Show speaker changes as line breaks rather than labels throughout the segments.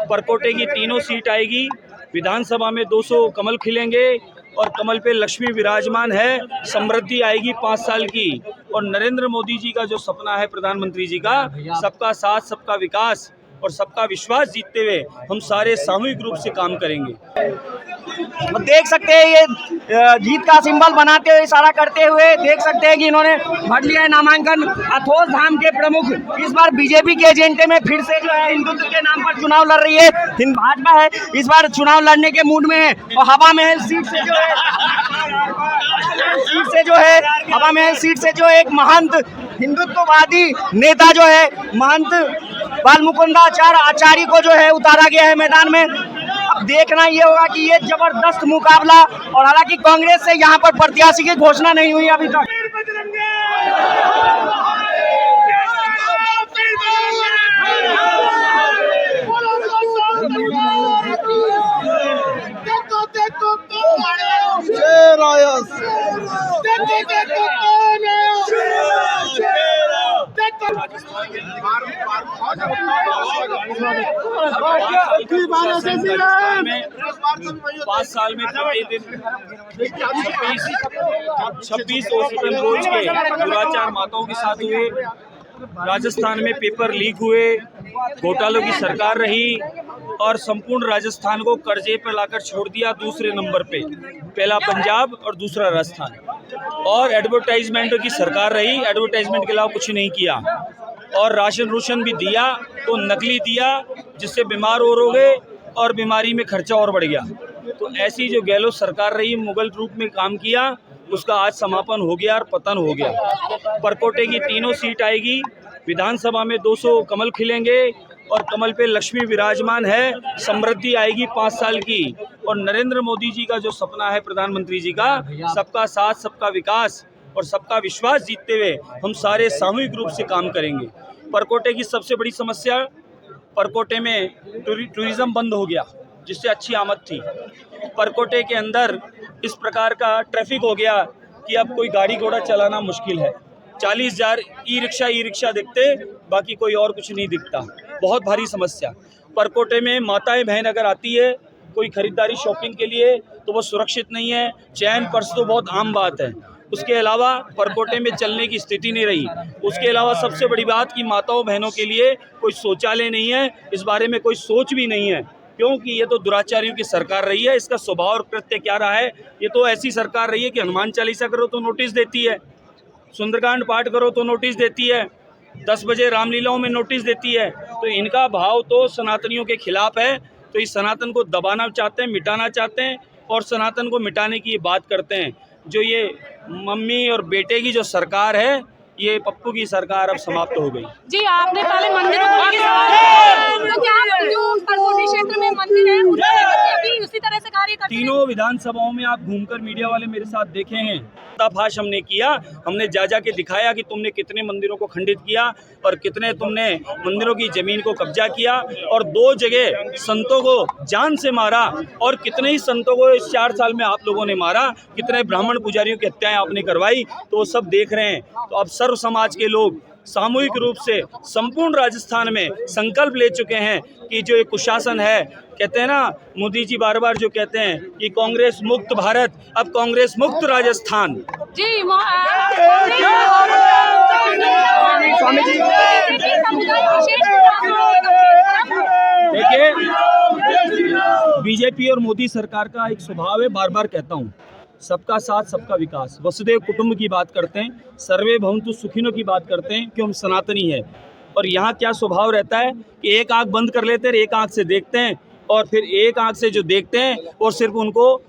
परकोटे की तीनों सीट आएगी। विधानसभा में 200 कमल खिलेंगे और कमल पे लक्ष्मी विराजमान है। समृद्धि आएगी 5 साल की। और नरेंद्र मोदी जी का जो सपना है प्रधानमंत्री जी का, सबका साथ सबका विकास और सबका विश्वास जीतते हुए हम सारे सामूहिक रूप से काम करेंगे।
तो देख सकते हैं ये जीत का सिंबल बनाते हुए, इशारा करते हुए देख सकते हैं कि इन्होंने भर लिया है नामांकन। अथोस धाम के प्रमुख इस बार बीजेपी के एजेंडे में फिर से जो है हिंदुत्व के नाम पर चुनाव लड़ रही है। भाजपा है इस बार चुनाव लड़ने के मूड में है और हवा महल सीट से जो है एक महंत हिंदुत्ववादी नेता जो है महंत बालमुकुंदाचार्य को जो है उतारा गया है मैदान में। अब देखना ये होगा कि ये जबरदस्त मुकाबला, और हालांकि कांग्रेस से यहाँ पर प्रत्याशी की घोषणा नहीं हुई अभी तक।
पाँच साल में प्रतिदिन 26 औसतन रोज के दुराचार माताओं के साथ हुए। राजस्थान में पेपर लीक हुए, घोटालों की सरकार रही और संपूर्ण राजस्थान को कर्जे पर लाकर छोड़ दिया दूसरे नंबर पे। पहला पंजाब और दूसरा राजस्थान। और एडवर्टाइजमेंटों की सरकार रही, एडवर्टाइजमेंट के अलावा कुछ नहीं किया। और राशन रूशन भी दिया तो नकली दिया, जिससे बीमार और हो गए और बीमारी में खर्चा और बढ़ गया। तो ऐसी जो गहलोत सरकार रही, मुगल रूप में काम किया, उसका आज समापन हो गया और पतन हो गया। परकोटे की तीनों सीट आएगी। विधानसभा में 200 कमल खिलेंगे और कमल पे लक्ष्मी विराजमान है। समृद्धि आएगी 5 साल की। और नरेंद्र मोदी जी का जो सपना है प्रधानमंत्री जी का, सबका साथ सबका विकास और सबका विश्वास जीतते हुए हम सारे सामूहिक रूप से काम करेंगे। परकोटे की सबसे बड़ी समस्या, परकोटे में टूरिज्म बंद हो गया, जिससे अच्छी आमद थी। परकोटे के अंदर इस प्रकार का ट्रैफिक हो गया कि अब कोई गाड़ी घोड़ा चलाना मुश्किल है। 40,000 ई रिक्शा दिखते, बाकी कोई और कुछ नहीं दिखता। बहुत भारी समस्या। परकोटे में माताएं बहन अगर आती है कोई खरीदारी शॉपिंग के लिए, तो वो सुरक्षित नहीं है। चैन पर्स तो बहुत आम बात है, उसके अलावा परकोटे में चलने की स्थिति नहीं रही। उसके अलावा सबसे बड़ी बात कि माताओं बहनों के लिए कोई शौचालय नहीं है। इस बारे में कोई सोच भी नहीं है, क्योंकि ये तो दुराचारियों की सरकार रही है। इसका स्वभाव और कृत्य क्या रहा है? ये तो ऐसी सरकार रही है कि हनुमान चालीसा करो तो नोटिस देती है, सुंदरकांड पाठ करो तो नोटिस देती है, 10 बजे रामलीलाओं में नोटिस देती है। तो इनका भाव तो सनातनियों के खिलाफ है। तो इस सनातन को दबाना चाहते हैं, मिटाना चाहते हैं, और सनातन को मिटाने की बात करते हैं। जो ये मम्मी और बेटे की जो सरकार है, ये पप्पू की सरकार अब समाप्त हो गई।
जी, आपने पहले मंदिर तो क्या जो परकोटे क्षेत्र में मंदिर है अभी उसी तरह से कार्य करते हैं?
तीनों विधानसभाओं में आप घूमकर मीडिया वाले मेरे साथ देखे हैं, पर्दाफाश हमने किया। हमने जा के दिखाया कि तुमने कितने मंदिरों को खंडित किया और कितने तुमने मंदिरों की जमीन को कब्जा किया, और 2 जगह संतों को जान से मारा, और कितने ही संतों को इस 4 साल में आप लोगों ने मारा, कितने ब्राह्मण पुजारियों की हत्याएं आपने करवाई। तो वो सब देख रहे हैं। तो अब सर्व समाज के लोग सामूहिक रूप से संपूर्ण राजस्थान में संकल्प ले चुके हैं कि जो ये कुशासन है, कहते हैं ना मोदी जी बार बार जो कहते हैं कि कांग्रेस मुक्त भारत, अब कांग्रेस मुक्त राजस्थान।
जी,
देखिए, बीजेपी और मोदी सरकार का एक स्वभाव है, बार बार कहता हूँ, सबका साथ सबका विकास, वसुदेव कुटुंब की बात करते हैं, सर्वे भवन्तु सुखिनो की बात करते हैं कि हम सनातनी है। और यहाँ क्या स्वभाव रहता है कि एक आंख बंद कर लेते हैं, एक आंख से देखते हैं, और फिर एक आंख से जो देखते हैं और सिर्फ उनको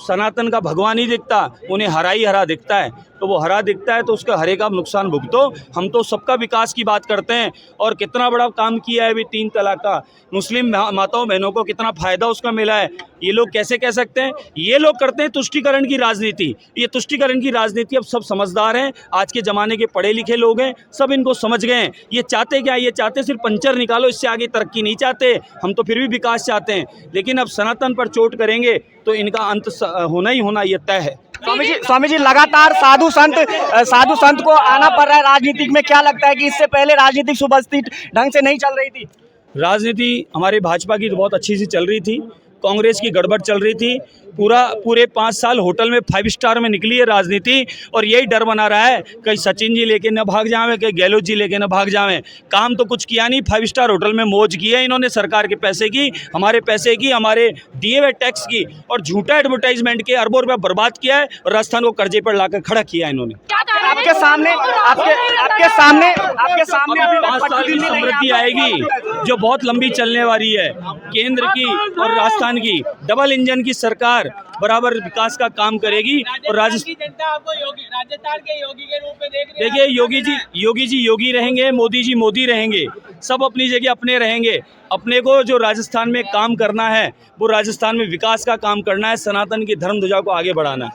सनातन का भगवान ही दिखता, उन्हें हरा ही हरा दिखता है। तो वो हरा दिखता है तो उसका हरे का नुकसान भुगतो। हम तो सबका विकास की बात करते हैं। और कितना बड़ा काम किया है अभी 3 तलाक का, मुस्लिम माताओं बहनों को कितना फ़ायदा उसका मिला है। ये लोग कैसे कह सकते हैं? ये लोग करते हैं तुष्टीकरण की राजनीति। ये तुष्टीकरण की राजनीति अब सब समझदार हैं, आज के ज़माने के पढ़े लिखे लोग हैं, सब इनको समझ गए हैं। ये चाहते क्या? ये चाहते सिर्फ पंचर निकालो, इससे आगे तरक्की नहीं चाहते। हम तो फिर भी विकास चाहते हैं, लेकिन अब सनातन पर चोट करेंगे तो इनका अंत होना ही होना ये तय है।
स्वामी जी लगातार साधु संत को आना पड़ रहा है राजनीति में। क्या लगता है कि इससे पहले राजनीतिक सुव्यवस्थित ढंग से नहीं चल रही थी?
राजनीति हमारे भाजपा की तो बहुत अच्छी सी चल रही थी, कांग्रेस की गड़बड़ चल रही थी। पूरे 5 साल होटल में 5 स्टार में निकली है राजनीति, और यही डर बना रहा है कहीं सचिन जी लेके न भाग जावें, कहीं गहलोत जी लेके न भाग जावें। काम तो कुछ किया नहीं, 5 स्टार होटल में मौज की है इन्होंने, सरकार के पैसे की, हमारे पैसे की, हमारे दिए हुए टैक्स की, और झूठा एडवर्टाइजमेंट के अरबों रुपया बर्बाद किया है और राजस्थान को कर्जे पर लाकर खड़ा किया है इन्होंने।
आपके सामने
अभी 5 साल की समृद्धि आएगी जो बहुत लंबी चलने वाली है। केंद्र की और राजस्थान की डबल इंजन की सरकार बराबर विकास का काम करेगी। और राजस्थान
की जनता आपको राजस्थान के योगी के रूप में देख रही है।
देखिए, योगी जी योगी रहेंगे, मोदी जी मोदी रहेंगे, सब अपनी जगह अपने रहेंगे। अपने को जो राजस्थान में काम करना है वो राजस्थान में विकास का काम करना है, सनातन की धर्म ध्वजा को आगे बढ़ाना है।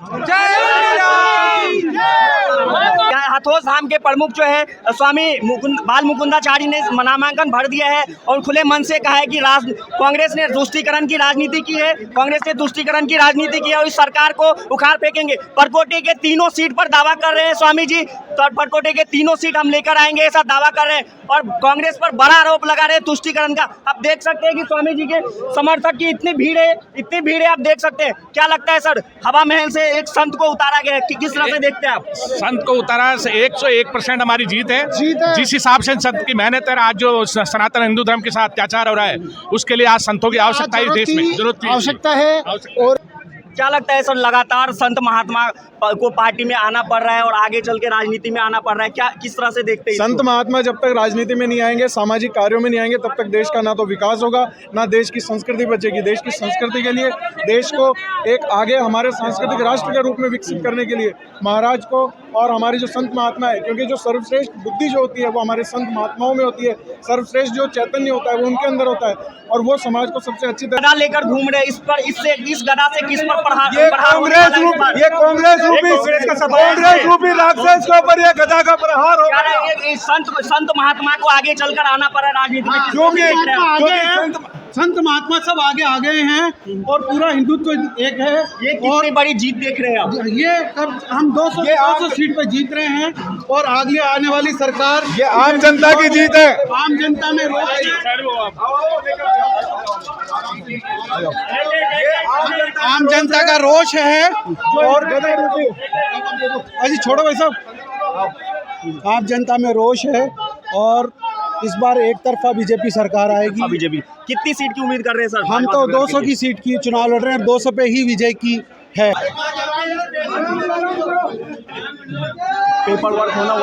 हाथोस धाम के प्रमुख जो है स्वामी बाल मुकुंदाचार्य ने नामांकन भर दिया है और खुले मन से कहा है कि कांग्रेस ने तुष्टीकरण की राजनीति की है, कांग्रेस ने तुष्टीकरण की राजनीति की है और इस सरकार को उखाड़ फेंकेंगे। परकोटे के तीनों सीट पर दावा कर रहे हैं स्वामी जी, तो परकोटे के तीनों सीट हम लेकर आएंगे ऐसा दावा कर रहे हैं और कांग्रेस पर बड़ा आरोप लगा रहे हैं तुष्टीकरण का। आप देख सकते हैं कि स्वामी जी के समर्थक की इतनी भीड़ है, आप देख सकते हैं। क्या लगता है सर, हवा महल से एक संत को उतारा गया है, किस तरह से देखते हैं आप?
संत को उतारा 101% हमारी जीत है। जिस हिसाब से संत की मेहनत है, आज जो सनातन हिंदू धर्म के साथ अत्याचार हो रहा है उसके लिए आज संतों की आवश्यकता है, देश में जरूरत की
आवश्यकता है। और
क्या लगता है सर, लगातार संत महात्मा को पार्टी में आना पड़ रहा है और आगे चल के राजनीति में आना पड़ रहा है, क्या किस तरह से देखते हैं?
संत महात्मा जब तक राजनीति में नहीं आएंगे, सामाजिक कार्यों में नहीं आएंगे, तब तक देश का ना तो विकास होगा ना देश की संस्कृति बचेगी। देश की संस्कृति के लिए, देश को एक आगे हमारे सांस्कृतिक राष्ट्र के रूप में विकसित करने के लिए महाराज को और हमारे जो संत महात्मा है, क्योंकि जो सर्वश्रेष्ठ बुद्धि जो होती है वो हमारे संत महात्माओं में होती है, सर्वश्रेष्ठ जो चैतन्य होता है वो उनके अंदर होता है और वो समाज को सबसे अच्छी तरह
गदा लेकर घूम रहे इस गदा से किस पर
ये कांग्रेस रूपी राक्षस के ऊपर ये गदा का प्रहार हो रहा है।
संत महात्मा को आगे चलकर आना पड़ा राजनीति में,
क्योंकि संत महात्मा सब आगे आ गए हैं और पूरा हिंदुत्व एक है।
ये कितनी बड़ी जीत देख रहे हैं आप?
ये हम 200 सीट पर जीत रहे हैं और आगे आने वाली सरकार ये आम जनता की जीत है। आम जनता में आम जनता का रोष है और अजी छोड़ो भाई साहब, आम जनता में रोष है और इस बार एक तरफा बीजेपी सरकार आएगी।
बीजेपी कितनी सीट की उम्मीद कर रहे हैं सर?
हम तो 200 की सीट की चुनाव लड़ रहे हैं, 200 पे ही विजय की है।
पेपर वर्क होना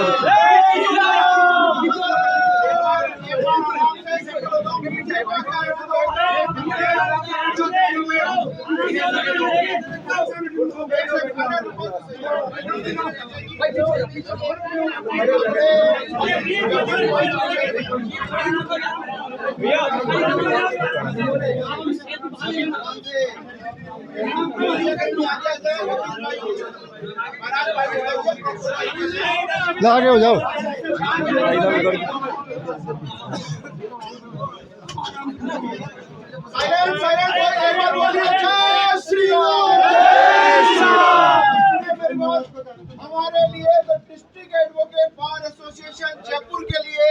आगे हो जाओ।
हमारे लिए the district advocate bar association Jaipur के लिए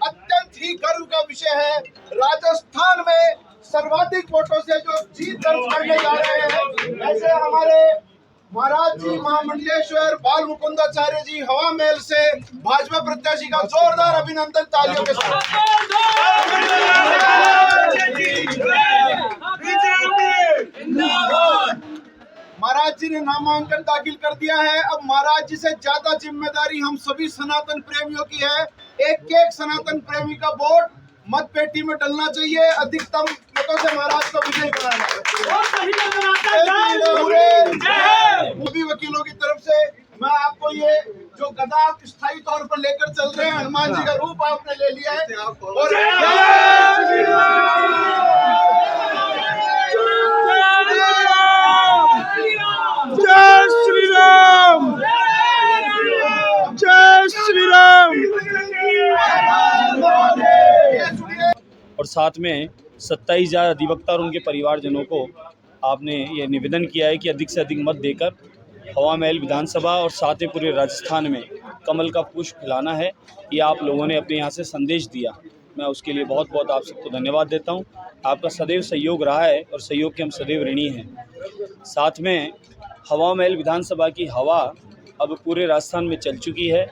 अत्यंत ही गर्व का विषय है। राजस्थान में सर्वाधिक वोटों से जो जीत दर्ज करने जा रहे हैं, ऐसे हमारे महाराज जी महामंडलेश्वर बाल मुकुंदाचार्य जी हवा महल से भाजपा प्रत्याशी का जोरदार अभिनंदन तालियों के साथ। महाराज जी ने नामांकन दाखिल कर दिया है। अब महाराज जी से ज्यादा जिम्मेदारी हम सभी सनातन प्रेमियों की है। एक एक सनातन प्रेमी का वोट मत पेटी में डलना चाहिए, अधिकतम मतों से महाराज को विजय कराना है। सभी वकीलों की तरफ से मैं आपको ये जो गदा आप स्थायी तौर पर लेकर चल रहे हैं, हनुमान जी का रूप आपने ले लिया है और
जय श्री राम, जय श्री राम।
और साथ में 27,000 अधिवक्ता और उनके परिवारजनों को आपने ये निवेदन किया है कि अधिक से अधिक मत देकर हवा महल विधानसभा और साथ में पूरे राजस्थान में कमल का पुष्प फैलाना है। ये आप लोगों ने अपने यहाँ से संदेश दिया मैं उसके लिए बहुत बहुत आप सबको धन्यवाद देता हूँ। आपका सदैव सहयोग रहा है और सहयोग के हम सदैव ऋणी हैं। साथ में हवा महल विधानसभा की हवा अब पूरे राजस्थान में चल चुकी है,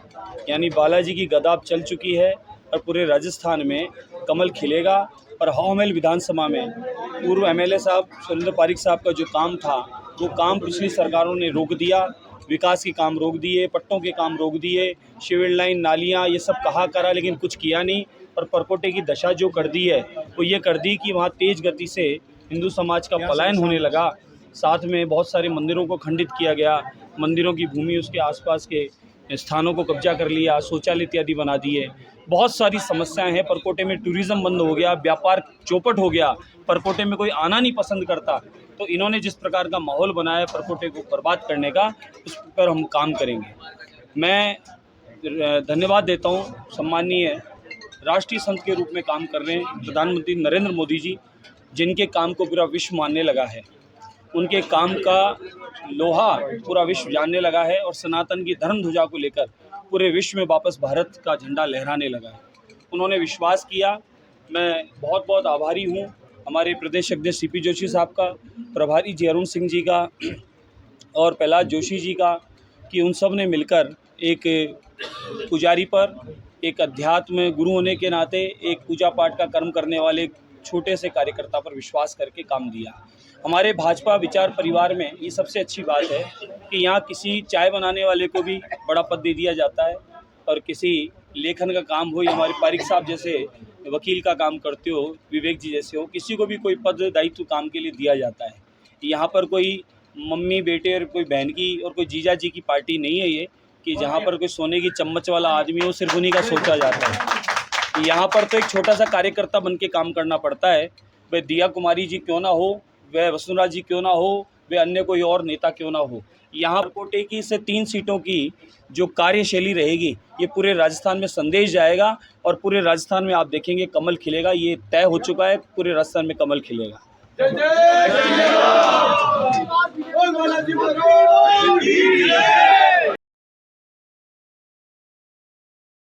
यानी बालाजी की गदा अब चल चुकी है और पूरे राजस्थान में कमल खिलेगा। और हवा महल विधानसभा में पूर्व एमएलए साहब सुरेंद्र पारिक साहब का जो काम था वो काम पिछली सरकारों ने रोक दिया। विकास के काम रोक दिए, पट्टों के काम रोक दिए, सिविल लाइन, नालियाँ, ये सब कहा करा लेकिन कुछ किया नहीं। और परकोटे की दशा जो कर दी है वो ये कर दी कि वहाँ तेज़ गति से हिंदू समाज का पलायन होने लगा। साथ में बहुत सारे मंदिरों को खंडित किया गया, मंदिरों की भूमि उसके आसपास के स्थानों को कब्जा कर लिया, शौचालय इत्यादि बना दिए। बहुत सारी समस्याएं हैं। परकोटे में टूरिज़्म बंद हो गया, व्यापार चौपट हो गया, परकोटे में कोई आना नहीं पसंद करता। तो इन्होंने जिस प्रकार का माहौल बनाया परकोटे को बर्बाद करने का, उस पर हम काम करेंगे। मैं धन्यवाद देता हूँ सम्माननीय राष्ट्रीय संत के रूप में काम कर रहे हैं प्रधानमंत्री नरेंद्र मोदी जी, जिनके काम को पूरा विश्व मानने लगा है। उनके काम का लोहा पूरा विश्व जानने लगा है और सनातन की धर्म ध्वजा को लेकर पूरे विश्व में वापस भारत का झंडा लहराने लगा है। उन्होंने विश्वास किया। मैं बहुत बहुत आभारी हूँ हमारे प्रदेश अध्यक्ष सीपी जोशी साहब का, प्रभारी जी अरुण सिंह जी का और प्रहलाद जोशी जी का, कि उन सब ने मिलकर एक पुजारी पर, एक अध्यात्म गुरु होने के नाते एक पूजा पाठ का कर्म करने वाले एक छोटे से कार्यकर्ता पर विश्वास करके काम दिया। हमारे भाजपा विचार परिवार में ये सबसे अच्छी बात है कि यहाँ किसी चाय बनाने वाले को भी बड़ा पद दे दिया जाता है और किसी लेखन का काम हो या हमारे पारिक साहब जैसे वकील का काम करते हो, विवेक जी जैसे हो, किसी को भी कोई पद दायित्व काम के लिए दिया जाता है। यहाँ पर कोई मम्मी बेटे और कोई बहन की और कोई जीजा जी की पार्टी नहीं है ये कि जहाँ पर कोई सोने की चम्मच वाला आदमी हो सिर्फ उन्हीं का सोचा जाता है। यहाँ पर तो एक छोटा सा कार्यकर्ता बन के काम करना पड़ता है। वह दिया कुमारी जी क्यों ना हो, वह वसुंधरा जी क्यों ना हो, वह अन्य कोई और नेता क्यों ना हो। यहाँ कोटे की से 3 सीटों की जो कार्यशैली रहेगी ये पूरे राजस्थान में संदेश जाएगा और पूरे राजस्थान में आप देखेंगे कमल खिलेगा। ये तय हो चुका है, पूरे राजस्थान में कमल खिलेगा।